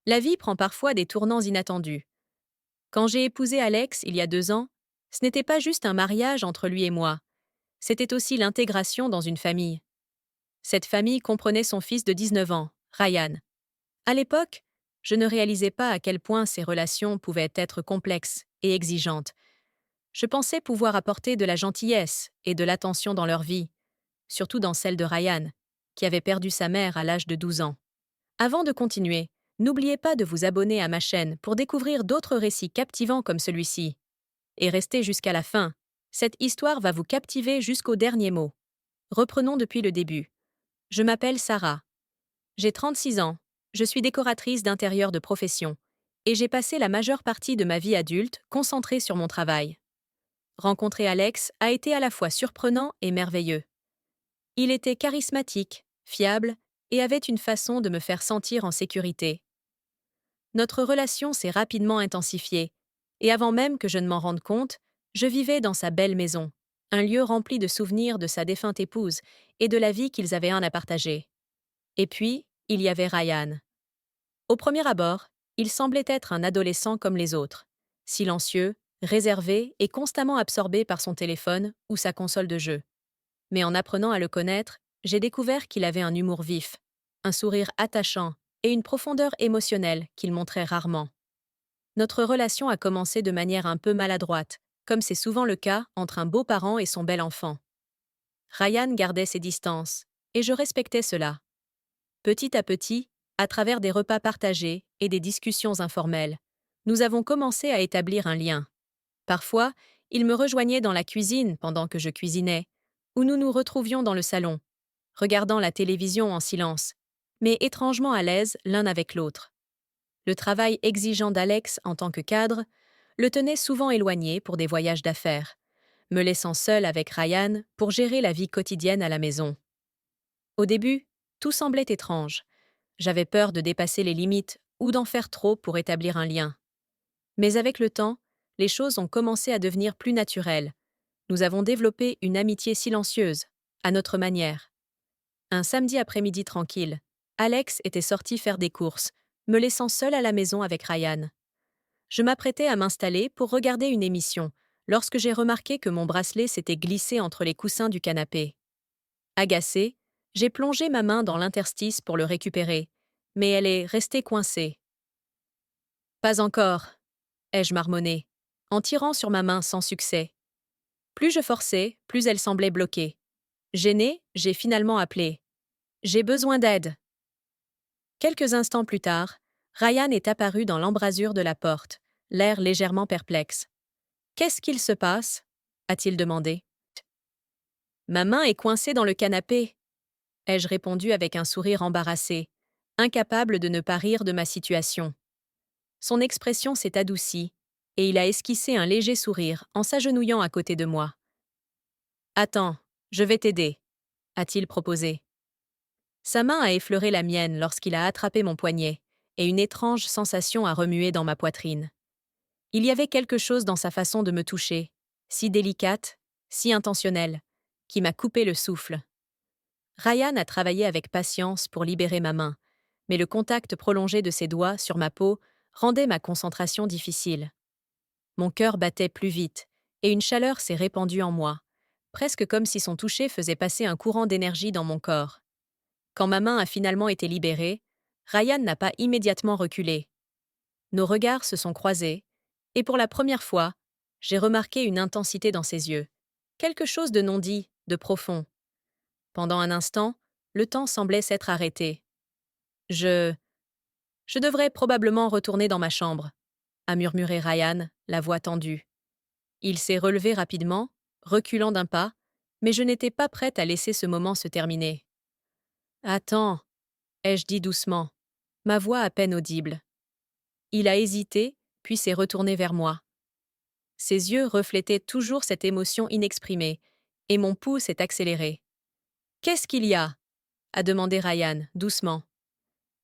La vie prend parfois des tournants inattendus. Quand j'ai épousé Alex il y a 2 ans, ce n'était pas juste un mariage entre lui et moi, c'était aussi l'intégration dans une famille. Cette famille comprenait son fils de 19 ans, Ryan. À l'époque, je ne réalisais pas à quel point ces relations pouvaient être complexes et exigeantes. Je pensais pouvoir apporter de la gentillesse et de l'attention dans leur vie, surtout dans celle de Ryan, qui avait perdu sa mère à l'âge de 12 ans. Avant de continuer, n'oubliez pas de vous abonner à ma chaîne pour découvrir d'autres récits captivants comme celui-ci. Et restez jusqu'à la fin. Cette histoire va vous captiver jusqu'au dernier mot. Reprenons depuis le début. Je m'appelle Sarah. J'ai 36 ans. Je suis décoratrice d'intérieur de profession. Et j'ai passé la majeure partie de ma vie adulte concentrée sur mon travail. Rencontrer Alex a été à la fois surprenant et merveilleux. Il était charismatique, fiable, et avait une façon de me faire sentir en sécurité. Notre relation s'est rapidement intensifiée, et avant même que je ne m'en rende compte, je vivais dans sa belle maison, un lieu rempli de souvenirs de sa défunte épouse et de la vie qu'ils avaient un à partager. Et puis, il y avait Ryan. Au premier abord, il semblait être un adolescent comme les autres, silencieux, réservé et constamment absorbé par son téléphone ou sa console de jeu. Mais en apprenant à le connaître, j'ai découvert qu'il avait un humour vif, un sourire attachant et une profondeur émotionnelle qu'il montrait rarement. Notre relation a commencé de manière un peu maladroite, comme c'est souvent le cas entre un beau-parent et son bel enfant. Ryan gardait ses distances, et je respectais cela. Petit à petit, à travers des repas partagés et des discussions informelles, nous avons commencé à établir un lien. Parfois, il me rejoignait dans la cuisine pendant que je cuisinais, ou nous nous retrouvions dans le salon, regardant la télévision en silence, mais étrangement à l'aise l'un avec l'autre. Le travail exigeant d'Alex en tant que cadre le tenait souvent éloigné pour des voyages d'affaires, me laissant seule avec Ryan pour gérer la vie quotidienne à la maison. Au début, tout semblait étrange. J'avais peur de dépasser les limites ou d'en faire trop pour établir un lien. Mais avec le temps, les choses ont commencé à devenir plus naturelles. Nous avons développé une amitié silencieuse, à notre manière. Un samedi après-midi tranquille, Alex était sorti faire des courses, me laissant seule à la maison avec Ryan. Je m'apprêtais à m'installer pour regarder une émission, lorsque j'ai remarqué que mon bracelet s'était glissé entre les coussins du canapé. Agacée, j'ai plongé ma main dans l'interstice pour le récupérer, mais elle est restée coincée. Pas encore, ai-je marmonné, en tirant sur ma main sans succès. Plus je forçais, plus elle semblait bloquée. Gênée, j'ai finalement appelé. J'ai besoin d'aide. Quelques instants plus tard, Ryan est apparu dans l'embrasure de la porte, l'air légèrement perplexe. Qu'est-ce qu'il se passe a-t-il demandé. Ma main est coincée dans le canapé, ai-je répondu avec un sourire embarrassé, incapable de ne pas rire de ma situation. Son expression s'est adoucie, et il a esquissé un léger sourire en s'agenouillant à côté de moi. Attends, je vais t'aider, a-t-il proposé. Sa main a effleuré la mienne lorsqu'il a attrapé mon poignet, et une étrange sensation a remué dans ma poitrine. Il y avait quelque chose dans sa façon de me toucher, si délicate, si intentionnelle, qui m'a coupé le souffle. Ryan a travaillé avec patience pour libérer ma main, mais le contact prolongé de ses doigts sur ma peau rendait ma concentration difficile. Mon cœur battait plus vite, et une chaleur s'est répandue en moi, presque comme si son toucher faisait passer un courant d'énergie dans mon corps. Quand ma main a finalement été libérée, Ryan n'a pas immédiatement reculé. Nos regards se sont croisés, et pour la première fois, j'ai remarqué une intensité dans ses yeux, quelque chose de non dit, de profond. Pendant un instant, le temps semblait s'être arrêté. Je devrais probablement retourner dans ma chambre, a murmuré Ryan, la voix tendue. Il s'est relevé rapidement, reculant d'un pas, mais je n'étais pas prête à laisser ce moment se terminer. Attends, ai-je dit doucement, ma voix à peine audible. Il a hésité, puis s'est retourné vers moi. Ses yeux reflétaient toujours cette émotion inexprimée, et mon pouls s'est accéléré. Qu'est-ce qu'il y a demandé Ryan, doucement.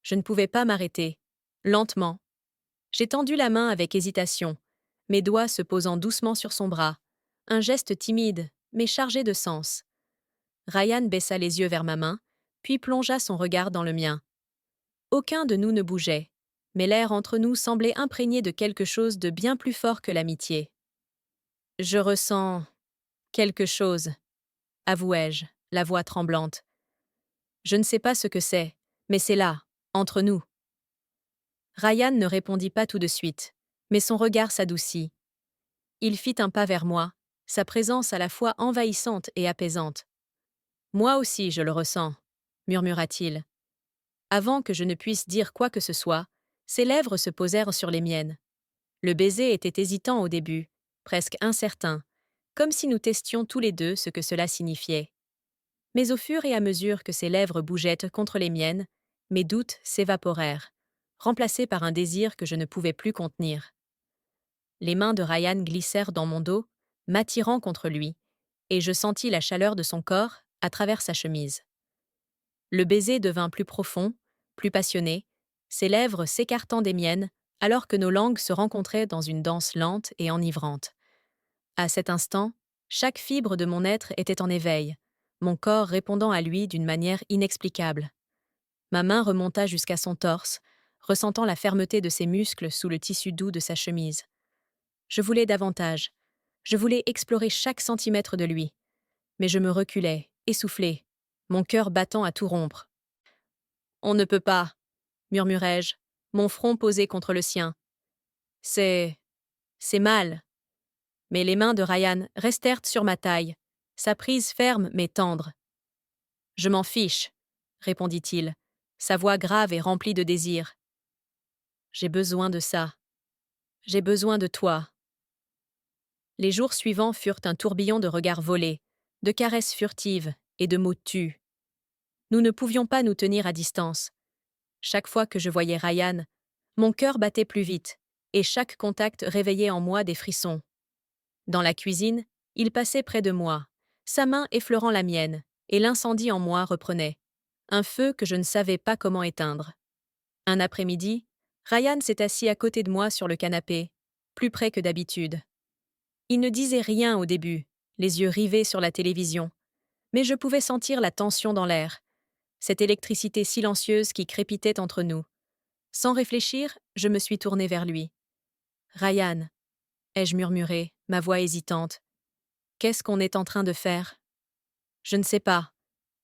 Je ne pouvais pas m'arrêter. Lentement. J'ai tendu la main avec hésitation, mes doigts se posant doucement sur son bras. Un geste timide, mais chargé de sens. Ryan baissa les yeux vers ma main, puis plongea son regard dans le mien. Aucun de nous ne bougeait, mais l'air entre nous semblait imprégné de quelque chose de bien plus fort que l'amitié. Je ressens quelque chose, avouai-je, la voix tremblante. Je ne sais pas ce que c'est, mais c'est là, entre nous. Ryan ne répondit pas tout de suite, mais son regard s'adoucit. Il fit un pas vers moi, sa présence à la fois envahissante et apaisante. Moi aussi, je le ressens, murmura-t-il. Avant que je ne puisse dire quoi que ce soit, ses lèvres se posèrent sur les miennes. Le baiser était hésitant au début, presque incertain, comme si nous testions tous les deux ce que cela signifiait. Mais au fur et à mesure que ses lèvres bougeaient contre les miennes, mes doutes s'évaporèrent, remplacés par un désir que je ne pouvais plus contenir. Les mains de Ryan glissèrent dans mon dos, m'attirant contre lui, et je sentis la chaleur de son corps à travers sa chemise. Le baiser devint plus profond, plus passionné, ses lèvres s'écartant des miennes, alors que nos langues se rencontraient dans une danse lente et enivrante. À cet instant, chaque fibre de mon être était en éveil, mon corps répondant à lui d'une manière inexplicable. Ma main remonta jusqu'à son torse, ressentant la fermeté de ses muscles sous le tissu doux de sa chemise. Je voulais davantage. Je voulais explorer chaque centimètre de lui. Mais je me reculais, essoufflé, mon cœur battant à tout rompre. On ne peut pas, murmurai-je, mon front posé contre le sien. C'est mal. Mais les mains de Ryan restèrent sur ma taille, sa prise ferme mais tendre. Je m'en fiche, répondit-il, sa voix grave et remplie de désir. J'ai besoin de ça. J'ai besoin de toi. Les jours suivants furent un tourbillon de regards volés, de caresses furtives et de mots tus. Nous ne pouvions pas nous tenir à distance. Chaque fois que je voyais Ryan, mon cœur battait plus vite, et chaque contact réveillait en moi des frissons. Dans la cuisine, il passait près de moi, sa main effleurant la mienne, et l'incendie en moi reprenait. Un feu que je ne savais pas comment éteindre. Un après-midi, Ryan s'est assis à côté de moi sur le canapé, plus près que d'habitude. Il ne disait rien au début, les yeux rivés sur la télévision, mais je pouvais sentir la tension dans l'air, cette électricité silencieuse qui crépitait entre nous. Sans réfléchir, je me suis tournée vers lui. « Ryan », ai-je murmuré, ma voix hésitante. « Qu'est-ce qu'on est en train de faire ?»« Je ne sais pas »,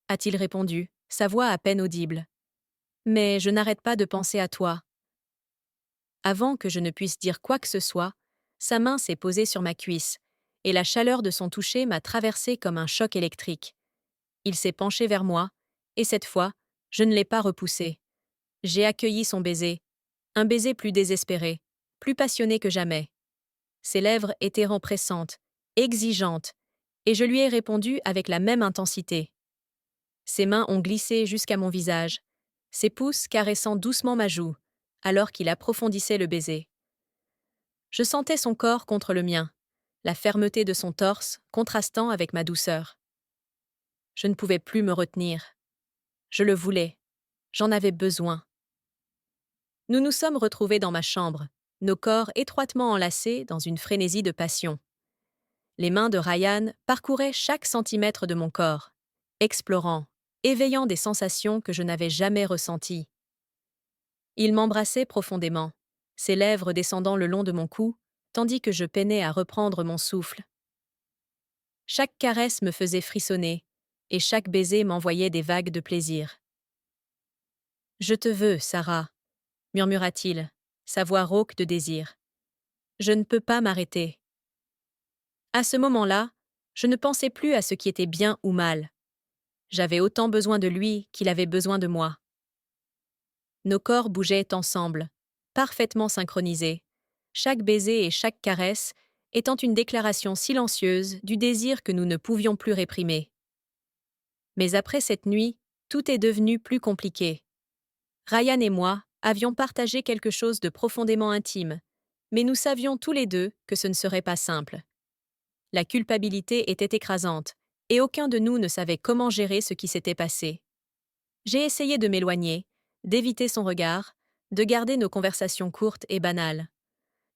a-t-il répondu, sa voix à peine audible. « Mais je n'arrête pas de penser à toi. » Avant que je ne puisse dire quoi que ce soit, sa main s'est posée sur ma cuisse, et la chaleur de son toucher m'a traversée comme un choc électrique. Il s'est penché vers moi, et cette fois, je ne l'ai pas repoussé. J'ai accueilli son baiser, un baiser plus désespéré, plus passionné que jamais. Ses lèvres étaient pressantes, exigeantes, et je lui ai répondu avec la même intensité. Ses mains ont glissé jusqu'à mon visage, ses pouces caressant doucement ma joue, alors qu'il approfondissait le baiser. Je sentais son corps contre le mien, la fermeté de son torse contrastant avec ma douceur. Je ne pouvais plus me retenir. Je le voulais. J'en avais besoin. Nous nous sommes retrouvés dans ma chambre, nos corps étroitement enlacés dans une frénésie de passion. Les mains de Ryan parcouraient chaque centimètre de mon corps, explorant, éveillant des sensations que je n'avais jamais ressenties. Il m'embrassait profondément, ses lèvres descendant le long de mon cou, tandis que je peinais à reprendre mon souffle. Chaque caresse me faisait frissonner, et chaque baiser m'envoyait des vagues de plaisir. « Je te veux, Sarah », murmura-t-il, sa voix rauque de désir. « Je ne peux pas m'arrêter. » À ce moment-là, je ne pensais plus à ce qui était bien ou mal. J'avais autant besoin de lui qu'il avait besoin de moi. Nos corps bougeaient ensemble, parfaitement synchronisés, chaque baiser et chaque caresse étant une déclaration silencieuse du désir que nous ne pouvions plus réprimer. Mais après cette nuit, tout est devenu plus compliqué. Ryan et moi avions partagé quelque chose de profondément intime, mais nous savions tous les deux que ce ne serait pas simple. La culpabilité était écrasante, et aucun de nous ne savait comment gérer ce qui s'était passé. J'ai essayé de m'éloigner, d'éviter son regard, de garder nos conversations courtes et banales.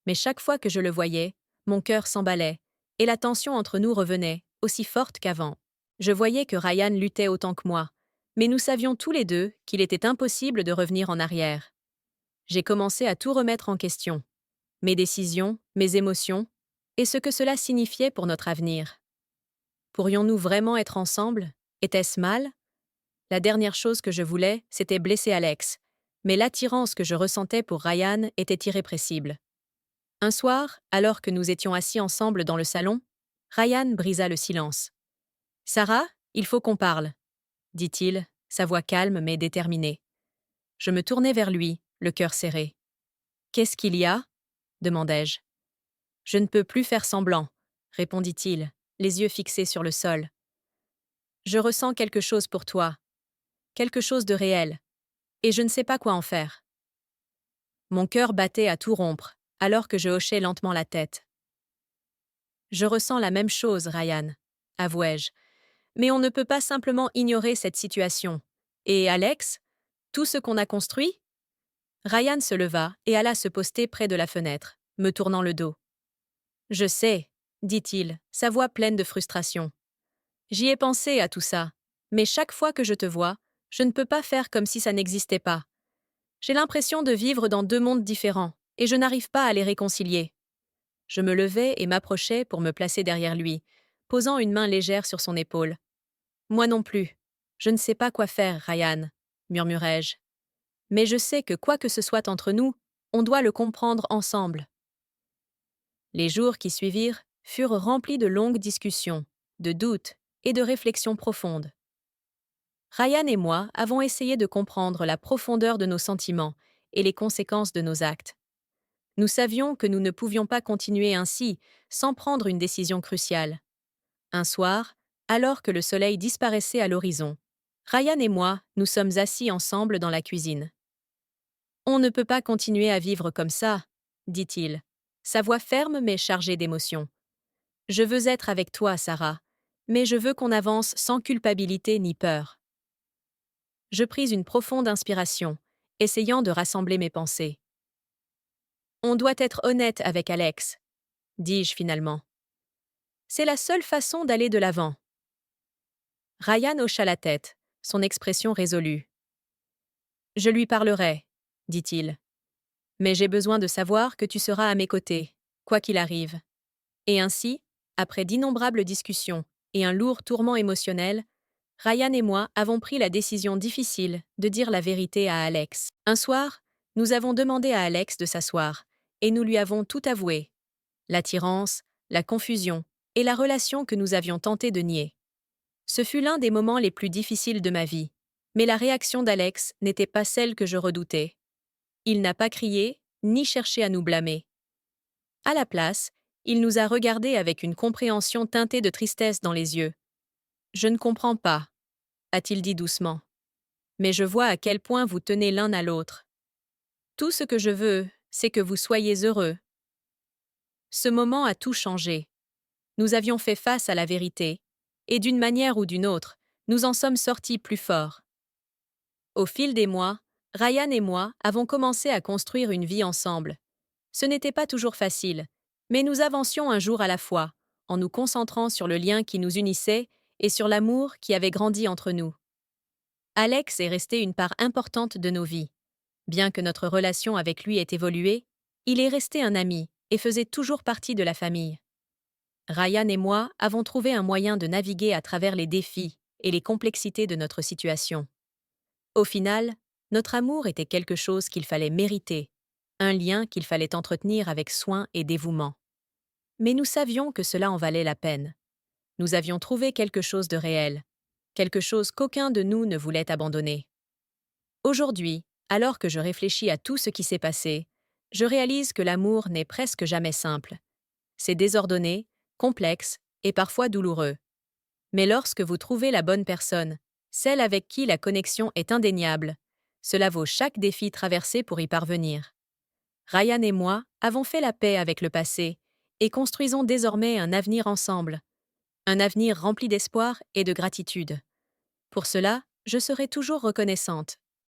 Mais chaque fois que je le voyais, mon cœur s'emballait, et la tension entre nous revenait, aussi forte qu'avant. Je voyais que Ryan luttait autant que moi, mais nous savions tous les deux qu'il était impossible de revenir en arrière. J'ai commencé à tout remettre en question. Mes décisions, mes émotions, et ce que cela signifiait pour notre avenir. Pourrions-nous vraiment être ensemble? Était-ce mal? La dernière chose que je voulais, c'était blesser Alex. Mais l'attirance que je ressentais pour Ryan était irrépressible. Un soir, alors que nous étions assis ensemble dans le salon, Ryan brisa le silence. Sarah, il faut qu'on parle, dit-il, sa voix calme mais déterminée. Je me tournai vers lui, le cœur serré. Qu'est-ce qu'il y a? Demandai-je. Je ne peux plus faire semblant, répondit-il, les yeux fixés sur le sol. Je ressens quelque chose pour toi, quelque chose de réel, et je ne sais pas quoi en faire. Mon cœur battait à tout rompre, alors que je hochais lentement la tête. Je ressens la même chose, Ryan, avouai-je, mais on ne peut pas simplement ignorer cette situation. Et Alex? Tout ce qu'on a construit? Ryan se leva et alla se poster près de la fenêtre, me tournant le dos. Je sais, dit-il, sa voix pleine de frustration. J'y ai pensé à tout ça, mais chaque fois que je te vois, je ne peux pas faire comme si ça n'existait pas. J'ai l'impression de vivre dans deux mondes différents, et je n'arrive pas à les réconcilier. Je me levai et m'approchai pour me placer derrière lui, posant une main légère sur son épaule. Moi non plus. Je ne sais pas quoi faire, Ryan, murmurai-je. Mais je sais que quoi que ce soit entre nous, on doit le comprendre ensemble. Les jours qui suivirent furent remplis de longues discussions, de doutes et de réflexions profondes. Ryan et moi avons essayé de comprendre la profondeur de nos sentiments et les conséquences de nos actes. Nous savions que nous ne pouvions pas continuer ainsi sans prendre une décision cruciale. Un soir, alors que le soleil disparaissait à l'horizon, Ryan et moi nous sommes assis ensemble dans la cuisine. On ne peut pas continuer à vivre comme ça, dit-il, sa voix ferme mais chargée d'émotion. Je veux être avec toi, Sarah, mais je veux qu'on avance sans culpabilité ni peur. Je pris une profonde inspiration, essayant de rassembler mes pensées. On doit être honnête avec Alex, dis-je finalement. C'est la seule façon d'aller de l'avant. Ryan hocha la tête, son expression résolue. Je lui parlerai, dit-il. Mais j'ai besoin de savoir que tu seras à mes côtés, quoi qu'il arrive. Et ainsi, après d'innombrables discussions et un lourd tourment émotionnel, Ryan et moi avons pris la décision difficile de dire la vérité à Alex. Un soir, nous avons demandé à Alex de s'asseoir, et nous lui avons tout avoué. L'attirance, la confusion et la relation que nous avions tenté de nier. Ce fut l'un des moments les plus difficiles de ma vie, mais la réaction d'Alex n'était pas celle que je redoutais. Il n'a pas crié, ni cherché à nous blâmer. À la place, il nous a regardés avec une compréhension teintée de tristesse dans les yeux. « Je ne comprends pas », a-t-il dit doucement. « Mais je vois à quel point vous tenez l'un à l'autre. Tout ce que je veux, c'est que vous soyez heureux. » Ce moment a tout changé. Nous avions fait face à la vérité, et d'une manière ou d'une autre, nous en sommes sortis plus forts. Au fil des mois, Ryan et moi avons commencé à construire une vie ensemble. Ce n'était pas toujours facile, mais nous avancions un jour à la fois, en nous concentrant sur le lien qui nous unissait et sur l'amour qui avait grandi entre nous. Alex est resté une part importante de nos vies. Bien que notre relation avec lui ait évolué, il est resté un ami et faisait toujours partie de la famille. Ryan et moi avons trouvé un moyen de naviguer à travers les défis et les complexités de notre situation. Au final, notre amour était quelque chose qu'il fallait mériter, un lien qu'il fallait entretenir avec soin et dévouement. Mais nous savions que cela en valait la peine. Nous avions trouvé quelque chose de réel, quelque chose qu'aucun de nous ne voulait abandonner. Aujourd'hui, alors que je réfléchis à tout ce qui s'est passé, je réalise que l'amour n'est presque jamais simple. C'est désordonné, complexe et parfois douloureux. Mais lorsque vous trouvez la bonne personne, celle avec qui la connexion est indéniable, cela vaut chaque défi traversé pour y parvenir. Ryan et moi avons fait la paix avec le passé et construisons désormais un avenir ensemble. Un avenir rempli d'espoir et de gratitude. Pour cela, je serai toujours reconnaissante